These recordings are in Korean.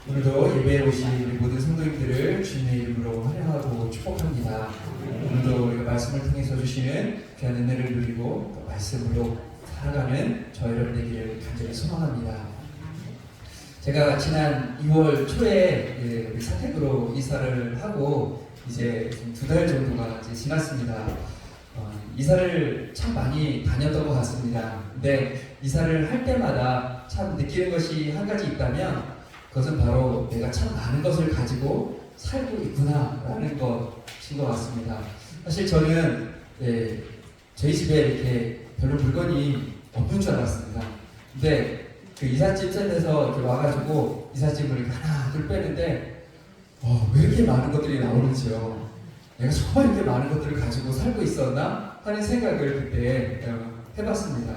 오늘도 예배에 오신 우리 모든 성도님들을 주님의 이름으로 환영하고 축복합니다. 오늘도 우리가 말씀을 통해서 주시는 귀한 은혜를 누리고 또 말씀으로 살아가는 저 여러분 되기를 간절히 소망합니다. 제가 지난 2월 초에 우리 사택으로 이사를 하고 이제 2달 정도가 이제 지났습니다. 이사를 참 많이 다녔던 것 같습니다. 근데 이사를 할 때마다 참 느끼는 것이 한 가지 있다면 그것은 바로 내가 참 많은 것을 가지고 살고 있구나라는 것인 것 같습니다. 사실 저는 저희 집에 이렇게 별로 물건이 없는 줄 알았습니다. 근데 그 이삿짐 센터에서 이렇게 와가지고 이삿짐을 이렇게 하나 둘 빼는데 왜 이렇게 많은 것들이 나오는지요. 내가 정말 이렇게 많은 것들을 가지고 살고 있었나 하는 생각을 그때 해봤습니다.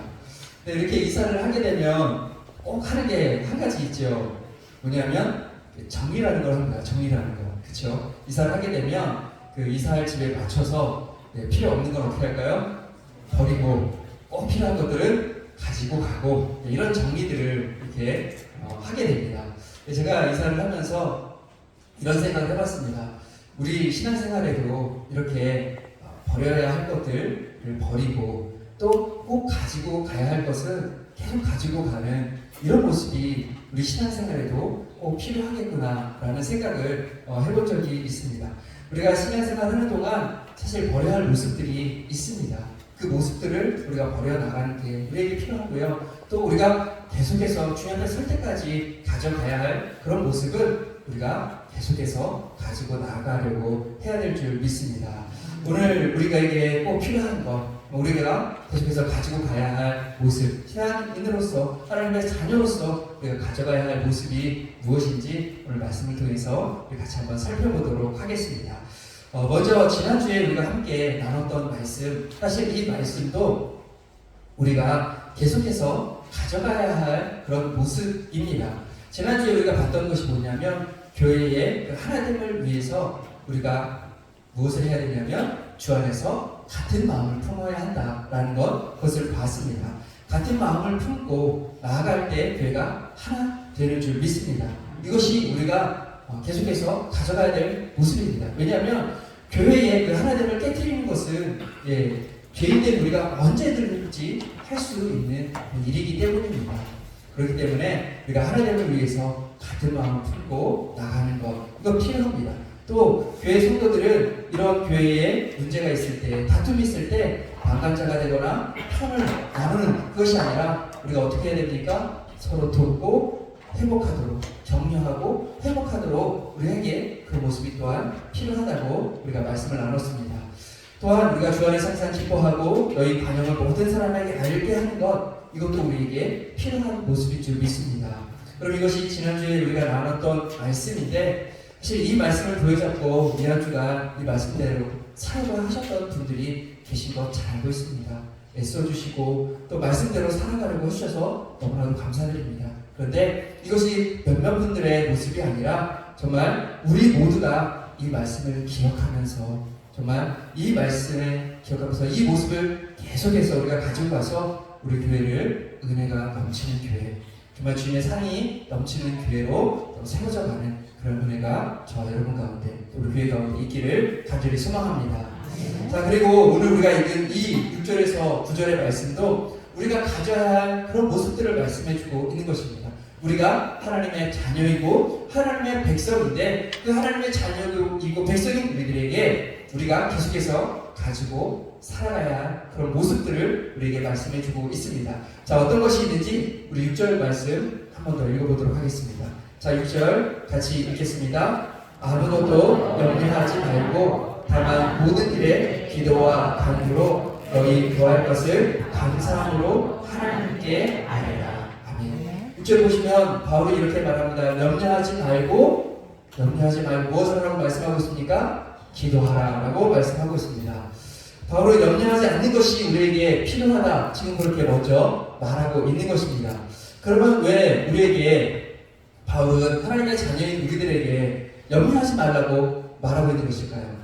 근데 이렇게 이사를 하게 되면 꼭 하는 게 한 가지 있죠. 뭐냐면 정리라는 걸 합니다. 정리라는 거, 그렇죠? 이사를 하게 되면 그 이사할 집에 맞춰서 필요 없는 건 어떻게 할까요? 버리고 꼭 필요한 것들은 가지고 가고 이런 정리들을 이렇게 하게 됩니다. 제가 이사를 하면서 이런 생각을 해봤습니다. 우리 신앙생활에도 이렇게 버려야 할 것들을 버리고 또 꼭 가지고 가야 할 것은 계속 가지고 가는 이런 모습이 우리 신앙생활에도 꼭 필요하겠구나라는 생각을 해본 적이 있습니다. 우리가 신앙생활 하는 동안 사실 버려야 할 모습들이 있습니다. 그 모습들을 우리가 버려나가는 게 우리에게 필요하고요. 또 우리가 계속해서 주님 앞에 설 때까지 가져가야 할 그런 모습은 우리가 계속해서 가지고 나아가려고 해야 될 줄 믿습니다. 오늘 우리가에게 꼭 필요한 것, 우리가 계속해서 가지고 가야 할 모습, 신앙인으로서 하나님의 자녀로서 우리가 가져가야 할 모습이 무엇인지 오늘 말씀을 통해서 우리 같이 한번 살펴보도록 하겠습니다. 먼저 지난주에 우리가 함께 나눴던 말씀, 사실 이 말씀도 우리가 계속해서 가져가야 할 그런 모습입니다. 지난주에 우리가 봤던 것이 뭐냐면 교회의 하나됨을 위해서 우리가 무엇을 해야 되냐면 주 안에서 같은 마음을 품어야 한다라는 그것을 봤습니다. 같은 마음을 품고 나아갈 때 교회가 하나 되는 줄 믿습니다. 이것이 우리가 계속해서 가져가야 될 모습입니다. 왜냐하면 교회의 그 하나됨을 깨뜨리는 것은 죄인된 우리가 언제든지 할 수 있는 일이기 때문입니다. 그렇기 때문에 우리가 하나됨을 위해서 같은 마음을 품고 나가는 것, 이거 필요합니다. 또 교회 성도들은 이런 교회에 문제가 있을 때, 다툼이 있을 때 방관자가 되거나 편을 나누는 그것이 아니라 우리가 어떻게 해야 됩니까? 서로 돕고 회복하도록, 격려하고 회복하도록 우리에게 그 모습이 또한 필요하다고 우리가 말씀을 나눴습니다. 또한 우리가 주 안에서 항상 기뻐하고 너희 관용을 모든 사람에게 알게 하는 것, 이것도 우리에게 필요한 모습일 줄 믿습니다. 그럼 이것이 지난주에 우리가 나눴던 말씀인데 사실 이 말씀을 부여잡고 이한 주간 이 말씀대로 살아가 하셨던 분들이 계신 것 잘 알고 있습니다. 애써주시고 또 말씀대로 살아가려고 하셔서 너무나도 감사드립니다. 그런데 이것이 몇몇 분들의 모습이 아니라 정말 우리 모두가 이 말씀을 기억하면서 정말 이 말씀을 기억하면서 이 모습을 계속해서 우리가 가지고 가서 우리 교회를 은혜가 넘치는 교회, 정말 주님의 사랑이 넘치는 교회로 세워져가는 그런 은혜가 저 여러분 가운데, 우리 교회 가운데 있기를 간절히 소망합니다. 자, 그리고 오늘 우리가 읽은 이 6절에서 9절의 말씀도 우리가 가져야 할 그런 모습들을 말씀해주고 있는 것입니다. 우리가 하나님의 자녀이고 하나님의 백성인데 그 하나님의 자녀이고 백성인 우리들에게 우리가 계속해서 가지고 살아가야 할 그런 모습들을 우리에게 말씀해주고 있습니다. 자, 어떤 것이 있는지 우리 6절 말씀 한 번 더 읽어보도록 하겠습니다. 자, 6절 같이 읽겠습니다. 아무것도 염려하지 말고 다만 모든 일에 기도와 간구로 너희 구할 것을 감사함으로 하나님께 아뢰라. 아멘. 6절 보시면 바울이 이렇게 말합니다. 염려하지 말고 무엇을 하라고 말씀하고 있습니까? 기도하라라고 말씀하고 있습니다. 바울은 염려하지 않는 것이 우리에게 필요하다, 지금 그렇게 먼저 말하고 있는 것입니다. 그러면 왜 우리에게 바울은 하나님의 자녀인 우리들에게 염려하지 말라고 말하고 있는 것일까요?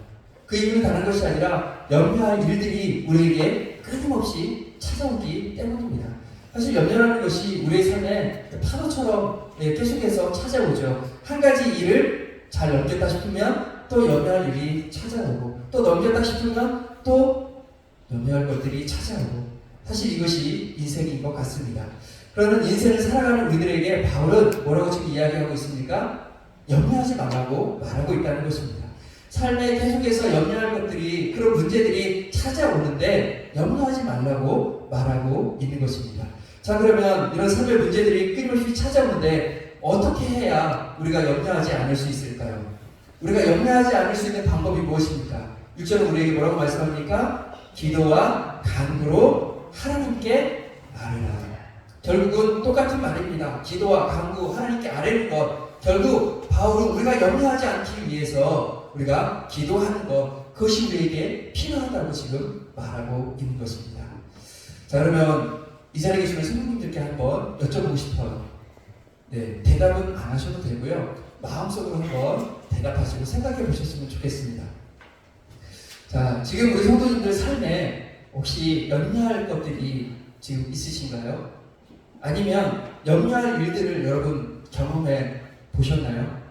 그 이유는 다른 것이 아니라 염려할 일들이 우리에게 끊임없이 찾아오기 때문입니다. 사실 염려라는 것이 우리의 삶에 파도처럼 계속해서 찾아오죠. 한 가지 일을 잘 넘겼다 싶으면 또 염려할 일이 찾아오고, 또 넘겼다 싶으면 또 염려할 것들이 찾아오고, 사실 이것이 인생인 것 같습니다. 그러는 인생을 살아가는 우리들에게 바울은 뭐라고 지금 이야기하고 있습니까? 염려하지 말라고 말하고 있다는 것입니다. 삶에 계속해서 염려할 것들이, 그런 문제들이 찾아오는데 염려하지 말라고 말하고 있는 것입니다. 자, 그러면 이런 삶의 문제들이 끊임없이 찾아오는데 어떻게 해야 우리가 염려하지 않을 수 있을까요? 우리가 염려하지 않을 수 있는 방법이 무엇입니까? 6절은 우리에게 뭐라고 말씀합니까? 기도와 간구로 하나님께 아뢰라. 결국은 똑같은 말입니다. 기도와 간구, 하나님께 아뢰는 것. 결국 바울은 우리가 염려하지 않기 위해서 우리가 기도하는 것, 그것이 우리에게 필요하다고 지금 말하고 있는 것입니다. 자, 그러면 이 자리에 계시는 성도님들께 한번 여쭤보고 싶어요. 네, 대답은 안 하셔도 되고요. 마음속으로 한번 대답하시고 생각해 보셨으면 좋겠습니다. 자, 지금 우리 성도님들 삶에 혹시 염려할 것들이 지금 있으신가요? 아니면 염려할 일들을 여러분 경험해 보셨나요?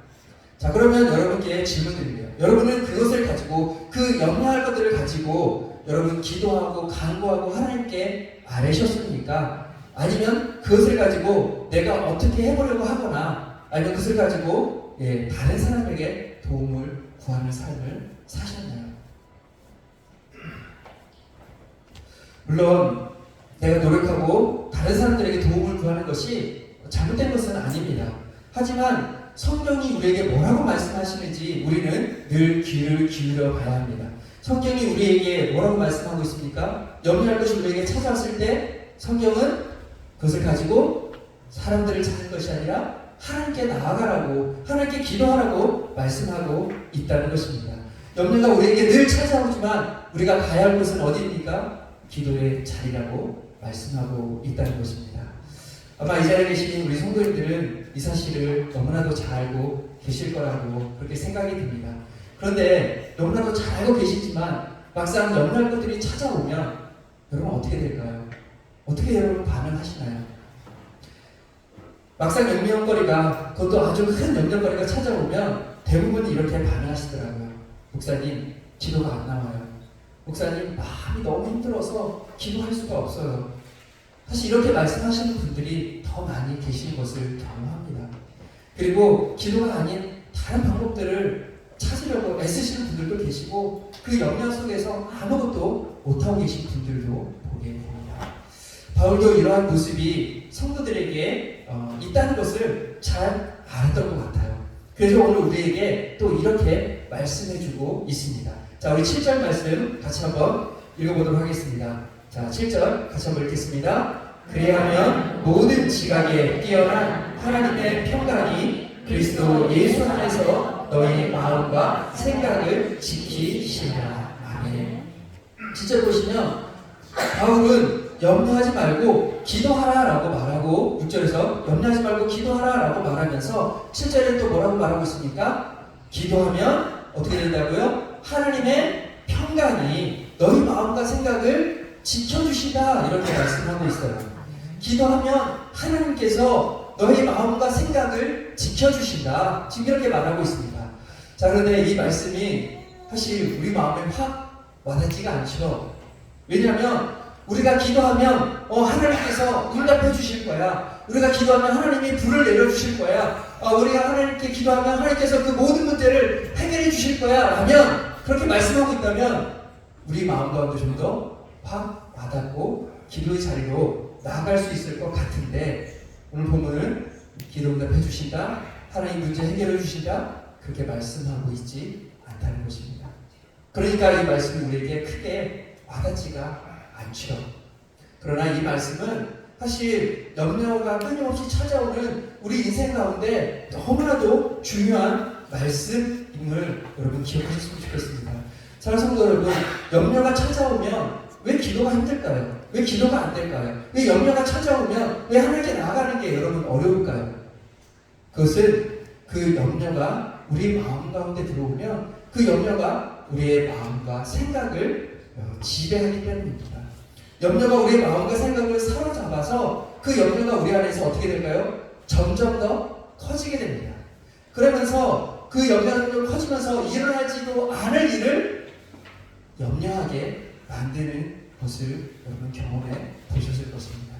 자, 그러면 여러분께 질문 드릴게요. 여러분은 그것을 가지고, 그 염려할 것들을 가지고 여러분 기도하고 간구하고 하나님께 아뢰셨습니까? 아니면 그것을 가지고 내가 어떻게 해보려고 하거나, 아니면 그것을 가지고 다른 사람에게 도움을 구하는 삶을 사셨나요? 물론 내가 노력하고 다른 사람들에게 도움을 구하는 것이 잘못된 것은 아닙니다. 하지만 성경이 우리에게 뭐라고 말씀하시는지 우리는 늘 귀를 기울여 봐야 합니다. 성경이 우리에게 뭐라고 말씀하고 있습니까? 염려할 것이 우리에게 찾아왔을 때 성경은 그것을 가지고 사람들을 찾는 것이 아니라 하나님께 나아가라고, 하나님께 기도하라고 말씀하고 있다는 것입니다. 염려가 우리에게 늘 찾아오지만 우리가 가야 할 곳은 어디입니까? 기도의 자리라고 말씀하고 있다는 것입니다. 아마 이 자리에 계신 우리 성도님들은 이 사실을 너무나도 잘 알고 계실 거라고 그렇게 생각이 듭니다. 그런데 너무나도 잘 알고 계시지만 막상 염려할 것들이 찾아오면 여러분 어떻게 될까요? 어떻게 여러분 반응하시나요? 막상 염려거리가, 그것도 아주 큰 염려거리가 찾아오면 대부분 이렇게 반응하시더라고요. 목사님, 기도가 안 나와요. 목사님, 마음이 너무 힘들어서 기도할 수가 없어요. 사실 이렇게 말씀하시는 분들이 더 많이 계시는 것을 경험합니다. 그리고 기도가 아닌 다른 방법들을 찾으려고 애쓰시는 분들도 계시고, 그 염려 속에서 아무것도 못하고 계신 분들도 보게 됩니다. 바울도 이러한 모습이 성도들에게 있다는 것을 잘 알았던 것 같아요. 그래서 오늘 우리에게 또 이렇게 말씀해주고 있습니다. 자, 우리 7절 말씀 같이 한번 읽어보도록 하겠습니다. 자, 7절 같이 한번 읽겠습니다. 그리하면 모든 지각에 뛰어난 하나님의 평강이 그리스도 예수 안에서 너희 마음과 생각을 지키시리라. 아멘. 진짜 보시면 바울은 염려하지 말고 기도하라라고 말하고, 6절에서 염려하지 말고 기도하라라고 말하면서 7절에 또 뭐라고 말하고 있습니까? 기도하면 어떻게 된다고요? 하나님의 평강이 너희 마음과 생각을 지켜주시다, 이렇게 말씀하고 있어요. 기도하면 하나님께서 너희 마음과 생각을 지켜주신다, 지금 이렇게 말하고 있습니다. 자, 그런데 이 말씀이 사실 우리 마음에 확 와닿지가 않죠. 왜냐하면 우리가 기도하면 하나님께서 응답해 주실 거야. 우리가 기도하면 하나님이 불을 내려주실 거야. 우리가 하나님께 기도하면 하나님께서 그 모든 문제를 해결해 주실 거야 라면, 그렇게 말씀하고 있다면 우리 마음 가운데 좀 더 확 와닿고 기도의 자리로 나아갈 수 있을 것 같은데, 오늘 본문은 기도 응답해 주신다, 하나님 문제 해결해 주신다, 그렇게 말씀하고 있지 않다는 것입니다. 그러니까 이 말씀이 우리에게 크게 와닿지가 않죠. 그러나 이 말씀은 사실 염려가 끊임없이 찾아오는 우리 인생 가운데 너무나도 중요한 말씀임을 여러분 기억하셨으면 좋겠습니다. 사랑하는 성도 여러분, 염려가 찾아오면 왜 기도가 힘들까요? 왜 기도가 안 될까요? 왜 염려가 찾아오면 왜 하나님께 나아가는 게 여러분 어려울까요? 그것은 그 염려가 우리 마음 가운데 들어오면 그 염려가 우리의 마음과 생각을 지배하기 때문입니다. 염려가 우리의 마음과 생각을 사로잡아서 그 염려가 우리 안에서 어떻게 될까요? 점점 더 커지게 됩니다. 그러면서 그 염려가 커지면서 일어나지도 않을 일을 염려하게 만드는 것을 여러분 경험해 보셨을 것입니다.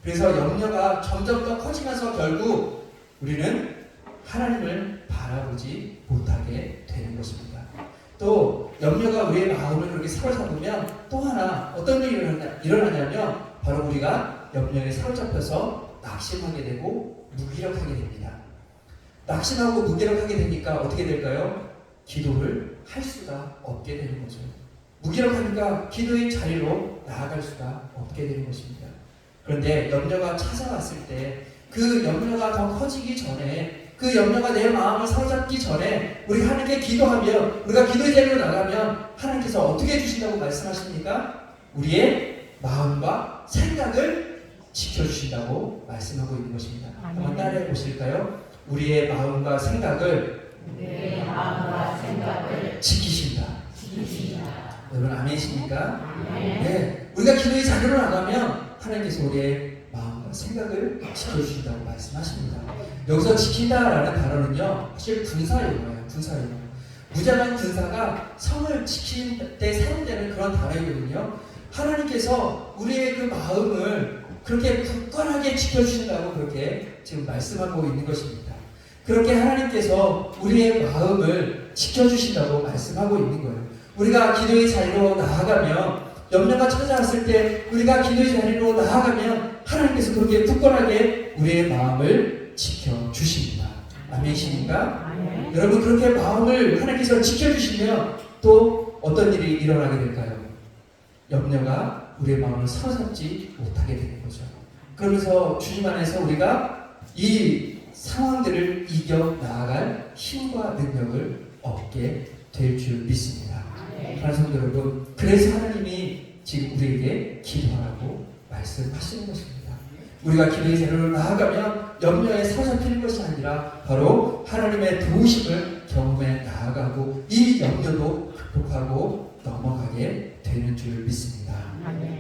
그래서 염려가 점점 더 커지면서 결국 우리는 하나님을 바라보지 못하게 되는 것입니다. 또 염려가 우리의 마음을 그렇게 사로잡으면 또 하나 어떤 일이 일어나냐면 바로 우리가 염려에 사로잡혀서 낙심하게 되고 무기력하게 됩니다. 낙심하고 무기력하게 되니까 어떻게 될까요? 기도를 할 수가 없게 되는 거죠. 무기력하니까 기도의 자리로 나아갈 수가 없게 되는 것입니다. 그런데 염려가 찾아왔을 때 그 염려가 더 커지기 전에, 그 염려가 내 마음을 사로잡기 전에 우리 하나님께 기도하면, 우리가 기도의 자리로 나가면 하나님께서 어떻게 해주신다고 말씀하십니까? 우리의 마음과 생각을 지켜주신다고 말씀하고 있는 것입니다. 한번 따라해 보실까요? 우리의 마음과 생각을 지키신다. 여러분 아멘이십니까? 네, 우리가 기도의 자리로 나가면 하나님께서 우리의 마음과 생각을 지켜주신다고 말씀하십니다. 여기서 지킨다라는 단어는요, 사실 군사용어예요. 군사용어. 무장한 군사가 성을 지킬 때 사용되는 그런 단어이거든요. 하나님께서 우리의 그 마음을 그렇게 굳건하게 지켜주신다고 그렇게 지금 말씀하고 있는 것입니다. 그렇게 하나님께서 우리의 마음을 지켜주신다고 말씀하고 있는 거예요. 우리가 기도의 자리로 나아가면, 염려가 찾아왔을 때 우리가 기도의 자리로 나아가면 하나님께서 그렇게 굳건하게 우리의 마음을 지켜주십니다. 아멘이십니까? 여러분 그렇게 마음을 하나님께서 지켜주시면 또 어떤 일이 일어나게 될까요? 염려가 우리의 마음을 사로잡지 못하게 되는 거죠. 그러면서 주님 안에서 우리가 이 상황들을 이겨 나아갈 힘과 능력을 얻게 될 줄 믿습니다. 사랑하는 성도 여러분, 그래서 하나님이 지금 우리에게 기도하라고 말씀하시는 것입니다. 우리가 기도의 자리로 나아가면 염려에 사로잡히는 것이 아니라 바로 하나님의 도우심을 경험해 나아가고 이 염려도 극복하고 넘어가게 되는 줄 믿습니다.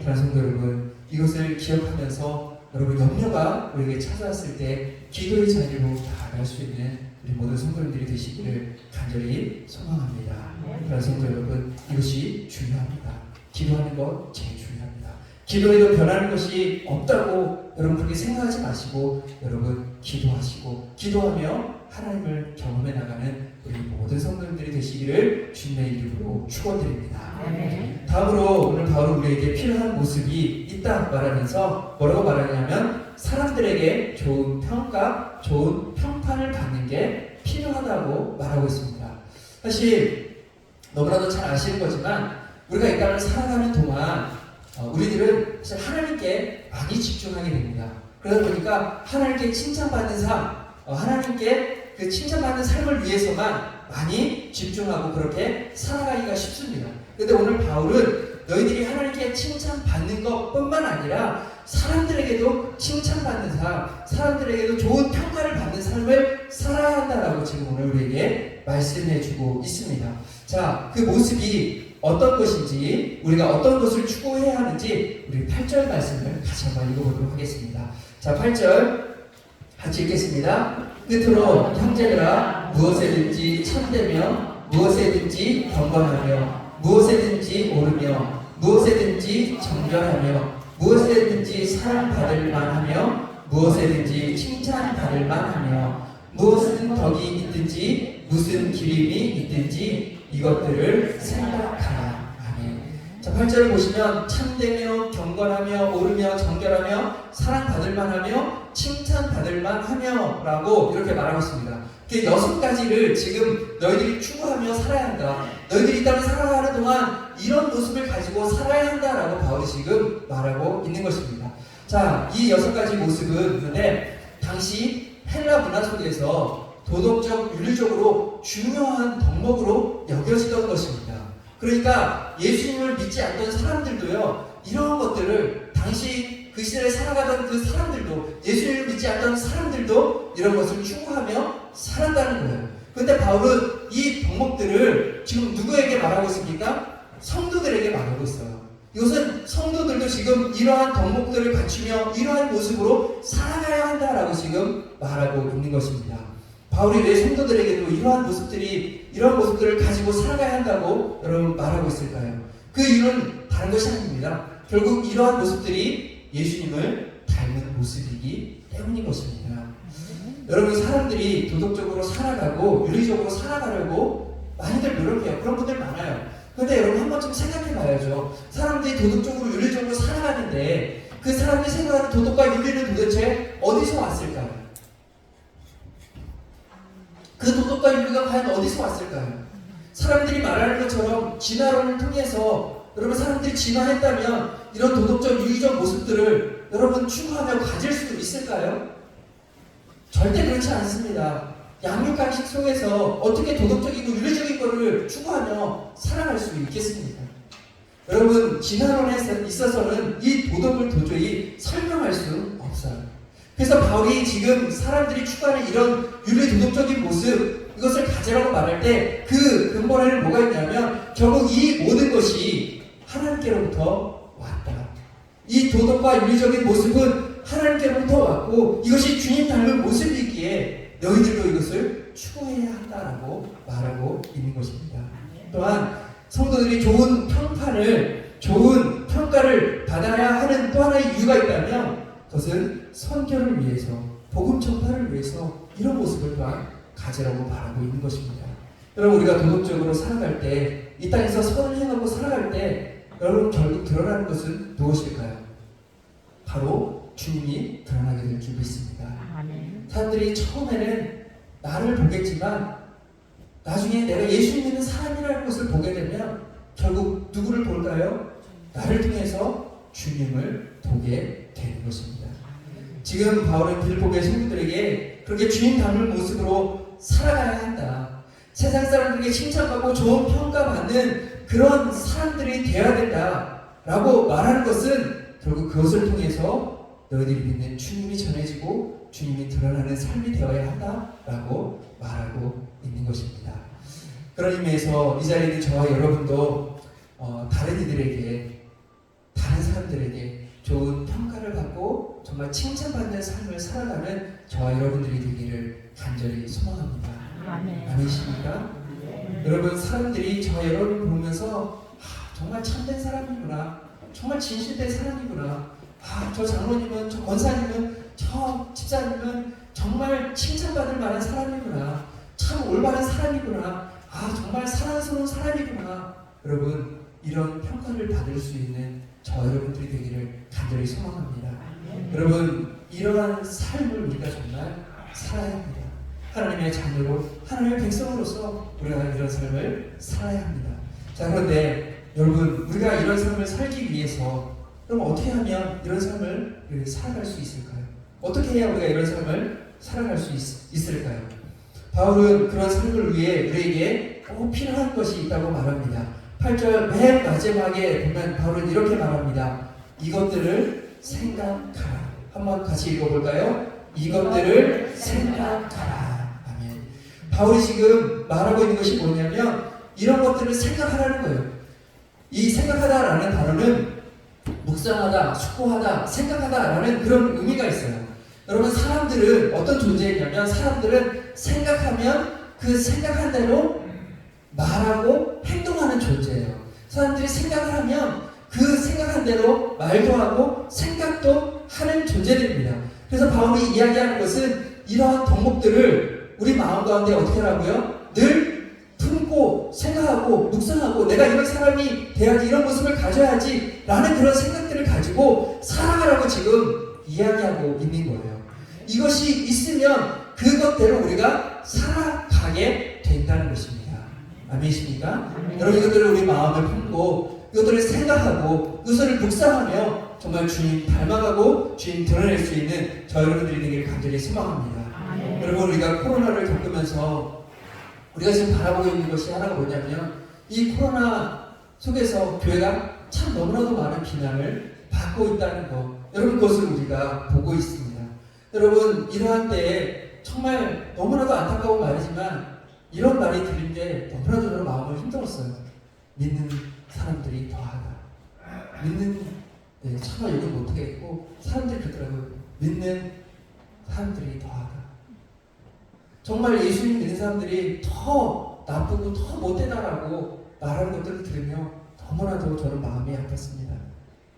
사랑하는 성도 여러분, 이것을 기억하면서 여러분 염려가 우리에게 찾아왔을 때 기도의 자리로 나아갈 수 있는 우리 모든 성도님들이 되시기를 간절히 소망합니다. 사랑하는 성도 여러분, 이것이 중요합니다. 기도하는 것 제일 중요합니다. 기도에도 변하는 것이 없다고 여러분 그렇게 생각하지 마시고 여러분 기도하시고 기도하며 하나님을 경험해 나가는 우리 모든 성도님들이 되시기를 주님의 이름으로 축원드립니다. 다음으로 오늘 바로 우리에게 필요한 모습이 있다 말하면서 뭐라고 말하냐면 사람들에게 좋은 평가, 좋은 평판을 받는 게 필요하다고 말하고 있습니다. 사실 너무나도 잘 아시는 거지만 우리가 이 땅을 살아가는 동안 우리들은 사실 하나님께 많이 집중하게 됩니다. 그러다 보니까 하나님께 칭찬받는 삶, 하나님께 그 칭찬받는 삶을 위해서만 많이 집중하고 그렇게 살아가기가 쉽습니다. 그런데 오늘 바울은 너희들이 하나님께 칭찬받는 것뿐만 아니라 사람들에게도 칭찬받는 삶, 사람들에게도 좋은 평가를 받는 삶을 살아야 한다라고 지금 오늘 우리에게 말씀해주고 있습니다. 자, 그 모습이 어떤 것인지, 우리가 어떤 것을 추구해야 하는지 우리 8절 말씀을 같이 한번 읽어보도록 하겠습니다. 자, 8절 같이 읽겠습니다. 끝으로 형제들아, 무엇에든지 참되며 무엇에든지 경건하며 무엇에든지 오르며 무엇에든지 정결하며 무엇에든지 사랑받을 만하며 무엇에든지 칭찬받을 만하며 무엇은 덕이 있든지 무슨 기림이 있든지 이것들을 생각하라. 아멘. 자, 8절을 보시면 참되며 경건하며 오르며 정결하며 사랑받을 만하며 칭찬받을 만하며 라고 이렇게 말하고 있습니다. 그 6가지를 지금 너희들이 추구하며 살아야 한다. 너희들이 이 땅을 살아가는 동안 이런 모습을 가지고 살아야 한다라고 바울이 지금 말하고 있는 것입니다. 자, 이 6가지 모습은 그런데 당시 헬라 문화 속에서 도덕적, 윤리적으로 중요한 덕목으로 여겨지던 것입니다. 그러니까 예수님을 믿지 않던 사람들도요, 이런 것들을 당시 그 시대에 살아가던 그 사람들도, 예수님을 믿지 않던 사람들도 이런 것을 추구하며 살았다는 거예요. 그런데 바울은 이 덕목들을 지금 누구에게 말하고 있습니까? 성도들에게 말하고 있어요. 이것은 성도들도 지금 이러한 덕목들을 갖추며 이러한 모습으로 살아가야 한다라고 지금 말하고 있는 것입니다. 바울이 왜 성도들에게도 이러한 모습들을 가지고 살아가야 한다고 여러분 말하고 있을까요? 그 이유는 다른 것이 아닙니다. 결국 이러한 모습들이 예수님을 닮은 모습이기 때문인 것입니다. 여러분, 사람들이 도덕적으로 살아가고 윤리적으로 살아가려고 많이들 노력해요. 그런 분들 많아요. 그런데 여러분, 한 번쯤 생각해 봐야죠. 사람들이 도덕적으로 윤리적으로 살아가는데 그 사람들이 생각하는 도덕과 윤리는 도대체 어디서 왔을까요? 그 도덕과 윤리가 과연 어디서 왔을까요? 사람들이 말하는 것처럼 진화론을 통해서 여러분, 사람들이 진화했다면 이런 도덕적, 윤리적 모습들을 여러분 추구하며 가질 수 있을까요? 절대 그렇지 않습니다. 양육간식 속에서 어떻게 도덕적이고 윤리적인 것을 추구하며 살아갈 수 있겠습니까? 여러분, 진화론에 있어서는 이 도덕을 도저히 설명할 수 없어요. 그래서 바울이 지금 사람들이 추구하는 이런 윤리 도덕적인 모습, 이것을 가지라고 말할 때 그 근본에는 뭐가 있냐면 결국 이 모든 것이 하나님께로부터 왔다. 이 도덕과 윤리적인 모습은 하나님께로부터 왔고 이것이 주님 닮은 모습이기에 너희들도 이것을 추구해야 한다라고 말하고 있는 것입니다. 또한 성도들이 좋은 평가를 받아야 하는 또 하나의 이유가 있다면 그것은 선교를 위해서, 복음 전파를 위해서 이런 모습을 또한 가지라고 말하고 있는 것입니다. 여러분, 우리가 도덕적으로 살아갈 때, 이 땅에서 선을 행하고 살아갈 때 여러분 결국 드러나는 것은 무엇일까요? 바로 주님이 드러나게 될 줄 믿습니다. 사람들이 처음에는 나를 보겠지만 나중에 내가 예수 믿는 사람이라는 것을 보게 되면 결국 누구를 볼까요? 나를 통해서 주님을 보게 되는 것입니다. 지금 바울은 빌립보의 성도들에게 그렇게 주님 닮은 모습으로 살아가야 한다. 세상 사람들에게 칭찬받고 좋은 평가받는 그런 사람들이 되어야 된다라고 말하는 것은 결국 그것을 통해서 너희들이 믿는 주님이 전해지고 주님이 드러나는 삶이 되어야 한다라고 말하고 있는 것입니다. 그런 의미에서 이 자리에 있는 저와 여러분도 다른 이들에게, 다른 사람들에게 좋은 평가를 받고 정말 칭찬받는 삶을 살아가는 저와 여러분들이 되기를 간절히 소망합니다. 아멘이십니까? 여러분, 사람들이 저와 여러분을 보면서 정말 참된 사람이구나, 정말 진실된 사람이구나, 저 장로님은, 저 권사님은, 저 집사님은 정말 칭찬받을 만한 사람이구나, 참 올바른 사람이구나, 정말 사랑스러운 사람이구나. 여러분, 이런 평가를 받을 수 있는 저 여러분들이 되기를 간절히 소망합니다. 여러분, 이러한 삶을 우리가 정말 살아야 합니다. 하나님의 자녀로, 하나님의 백성으로서 우리가 이런 삶을 살아야 합니다. 자, 그런데 여러분, 우리가 이런 삶을 살기 위해서 그럼 어떻게 하면 이런 삶을 살아갈 수 있을까요? 어떻게 해야 우리가 이런 삶을 살아갈 수 있을까요? 바울은 그런 삶을 위해 우리에게 꼭 필요한 것이 있다고 말합니다. 8절 맨 마지막에 보면 바울은 이렇게 말합니다. 이것들을 생각하라. 한번 같이 읽어볼까요? 이것들을 생각하라. 아멘. 바울이 지금 말하고 있는 것이 뭐냐면 이런 것들을 생각하라는 거예요. 이 생각하다라는 단어는 묵상하다, 숙고하다, 생각하다라는 그런 의미가 있어요. 여러분, 사람들은 어떤 존재이냐면 사람들은 생각하면 그 생각한 대로 말하고 행동하는 존재예요. 사람들이 생각을 하면 그 생각한 대로 말도 하고 생각도 하는 존재들입니다. 그래서 바울이 이야기하는 것은 이러한 덕목들을 우리 마음 가운데 어떻게 하라고요? 늘 품고 생각하고 묵상하고 내가 이런 사람이 돼야지, 이런 모습을 가져야지 라는 그런 생각들을 가지고 살아가라고 지금 이야기하고 있는 거예요. 이것이 있으면 그것대로 우리가 살아가게 된다는 것입니다. 아멘이십니까? 여러분, 이것들을 우리 마음을 품고 이것들을 생각하고 이것을 묵상하며 정말 주님 닮아가고 주님 드러낼 수 있는 저 여러분들이 되기를 간절히 소망합니다. 여러분, 우리가 코로나를 겪으면서 우리가 지금 바라보고 있는 것이 하나가 뭐냐면 이 코로나 속에서 교회가 참 너무나도 많은 비난을 받고 있다는 것, 여러분, 그것을 우리가 보고 있습니다. 여러분, 이러한 때에 정말 너무나도 안타까운 말이지만 이런 말이 들린 게 너무나도 마음을 힘들었어요. 믿는 사람들이 더하다. 믿는 차마 욕을 못하겠고 사람들이 그러더라고요. 믿는 사람들이 더하다. 정말 예수님 믿는 사람들이 더 나쁘고 더 못되다라고 말하는 것들을 들으며 너무나도 저는 마음이 아팠습니다.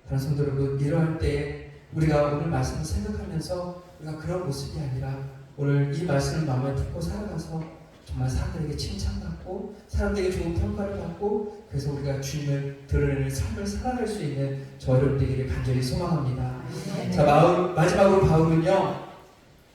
다른 성도 여러분, 이러할 때 우리가 오늘 말씀을 생각하면서 우리가 그런 모습이 아니라 오늘 이 말씀을 마음에 품고 살아가서 정말 사람들에게 칭찬받고 사람들에게 좋은 평가를 받고 그래서 우리가 주님을 드러내는 삶을 살아갈 수 있는 저 여러분들에게 간절히 소망합니다. 자, 마지막으로 바울은요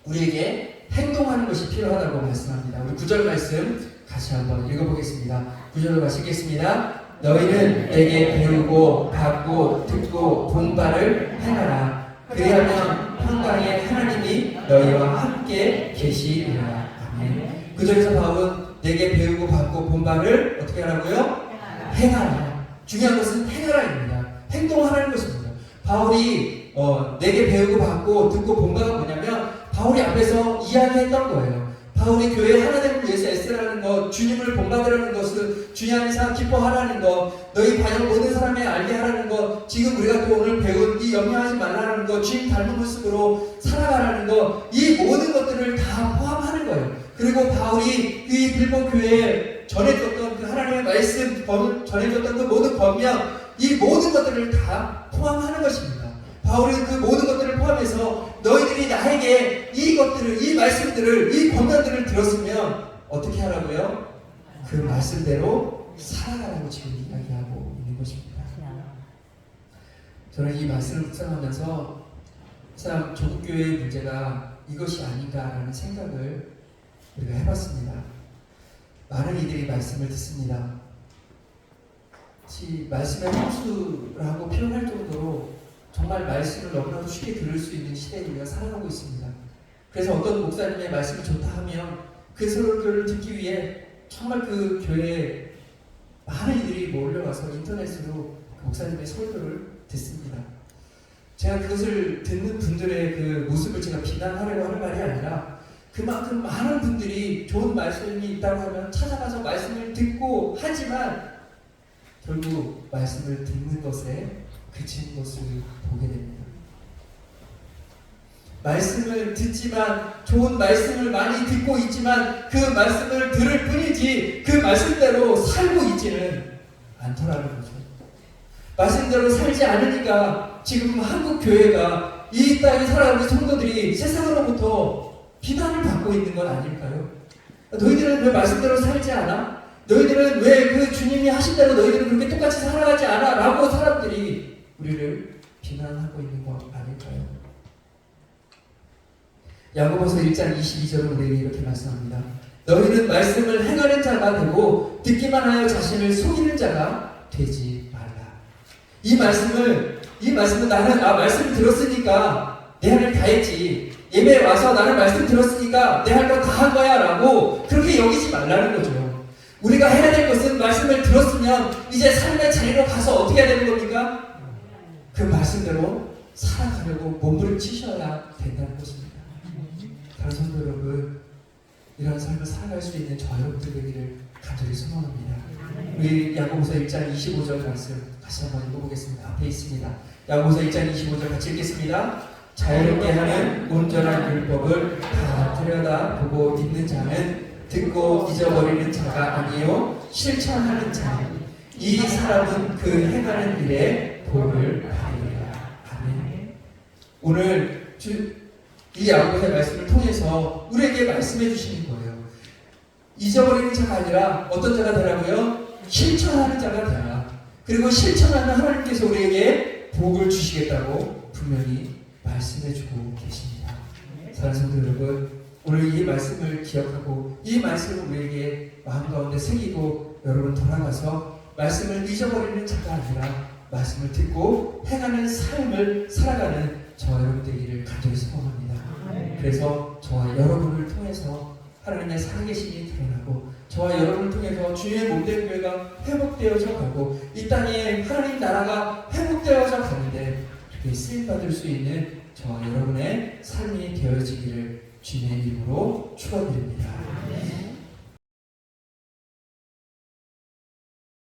우리에게 행동하는 것이 필요하다고 말씀합니다. 우리 9절 말씀 같이 한번 읽어보겠습니다. 9절로 마치겠습니다. 너희는 내게 배우고 받고 듣고 본 바를 행하라. 그리하면 평강의 하나님이 너희와 함께 계시리라. 아멘. 9절에서 바울은 내게 배우고 받고 본 바를 어떻게 하라고요? 행하라. 중요한 것은 행하라입니다. 행동하라는 것입니다. 바울이 내게 배우고 받고 듣고 본 바가 뭐냐면 바울이 앞에서 이야기했던 거예요. 바울이 교회 하나됨을 위해서 애쓰라는 것, 주님을 본받으라는 것을 주님 안에서 기뻐하라는 것, 너희 반영 모든 사람에 알게 하라는 것, 지금 우리가 또 오늘 배운 이 염려하지 말라는 것, 주님 닮은 모습으로 살아가라는 것, 이 모든 것들을 다 포함하는 거예요. 그리고 바울이 이 빌보 교회에 전해줬던 그 하나님의 말씀, 전해줬던 그 모든 권면, 이 모든 것들을 다 포함하는 것입니다. 바울은 그 모든 것들을 포함해서 너희들이 나에게 이것들을, 이 말씀들을, 이 권면들을 들었으면 어떻게 하라고요? 그 말씀대로 살아가라고 지금 이야기하고 있는 것입니다. 저는 이 말씀을 묵상하면서 참 조국교회의 문제가 이것이 아닌가라는 생각을 우리가 해봤습니다. 많은 이들이 말씀을 듣습니다. 말씀의 홍수라고 표현할 정도로 정말 말씀을 너무나도 쉽게 들을 수 있는 시대에 우리가 살아가고 있습니다. 그래서 어떤 목사님의 말씀이 좋다 하면 그 설교를 듣기 위해 정말 그 교회에 많은 이들이 몰려와서 인터넷으로 그 목사님의 설교를 듣습니다. 제가 그것을 듣는 분들의 그 모습을 제가 비난하려고 하는 말이 아니라 그만큼 많은 분들이 좋은 말씀이 있다고 하면 찾아가서 말씀을 듣고 하지만 결국 말씀을 듣는 것에 그친 것을 보게 됩니다. 말씀을 듣지만 좋은 말씀을 많이 듣고 있지만 그 말씀을 들을 뿐이지 그 말씀대로 살고 있지는 않더라는 거죠. 말씀대로 살지 않으니까 지금 한국 교회가 이 땅에 살아가는 성도들이 세상으로부터 비난을 받고 있는 건 아닐까요? 너희들은 왜 말씀대로 살지 않아? 너희들은 왜 그 주님이 하신 대로 너희들은 그렇게 똑같이 살아가지 않아? 라고 사람들이 우리를 비난하고 있는 것 아닐까요? 야고보서 1장 22절은 우리에게 이렇게 말씀합니다. 너희는 말씀을 행하는 자가 되고 듣기만 하여 자신을 속이는 자가 되지 말라. 이 말씀은 나는 말씀을 들었으니까 내 할 일 다 했지. 예배에 와서 나는 말씀 들었으니까 내 할 거 다 한 거야 라고 그렇게 여기지 말라는 거죠. 우리가 해야 될 것은 말씀을 들었으면 이제 삶의 자리로 가서 어떻게 해야 되는 겁니까? 그 말씀대로 살아가려고 몸부림치셔야 된다는 것입니다. 다른 성도 여러분, 이런 삶을 살아갈 수 있는 저 여러분들 되기를 간절히 소망합니다. 우리 야고보서 1장 25절 말씀 다시 한번 읽어보겠습니다. 앞에 있습니다. 야고보서 1장 25절 같이 읽겠습니다. 자유롭게 하는 온전한 율법을 다 들여다보고 있는 자는 듣고 잊어버리는 자가 아니요 실천하는 자. 이 사람은 그 행하는 일에 복을 받으리라. 아멘. 오늘 이 야고보서의 말씀을 통해서 우리에게 말씀해 주시는 거예요. 잊어버리는 자가 아니라 어떤 자가 되라고요? 실천하는 자가 되라. 그리고 실천하는 하나님께서 우리에게 복을 주시겠다고 분명히 말씀해주고 계십니다. 사랑하는 성도 여러분, 오늘 이 말씀을 기억하고 이 말씀을 우리에게 마음 가운데 새기고 여러분 돌아가서 말씀을 잊어버리는 자가 아니라 말씀을 듣고 행하는 삶을 살아가는 저와 여러분 되기를 간절히 소망합니다. 그래서 저와 여러분을 통해서 하나님의 살아계심이 드러나고 저와 여러분을 통해서 주의 몸된 교회가 회복되어져 가고 이 땅에 하나님 나라가 회복되어져 가는데 그렇게 쓰임받을 수 있는 저와 여러분의 삶이 되어지기를 주님의 이름으로 축원드립니다.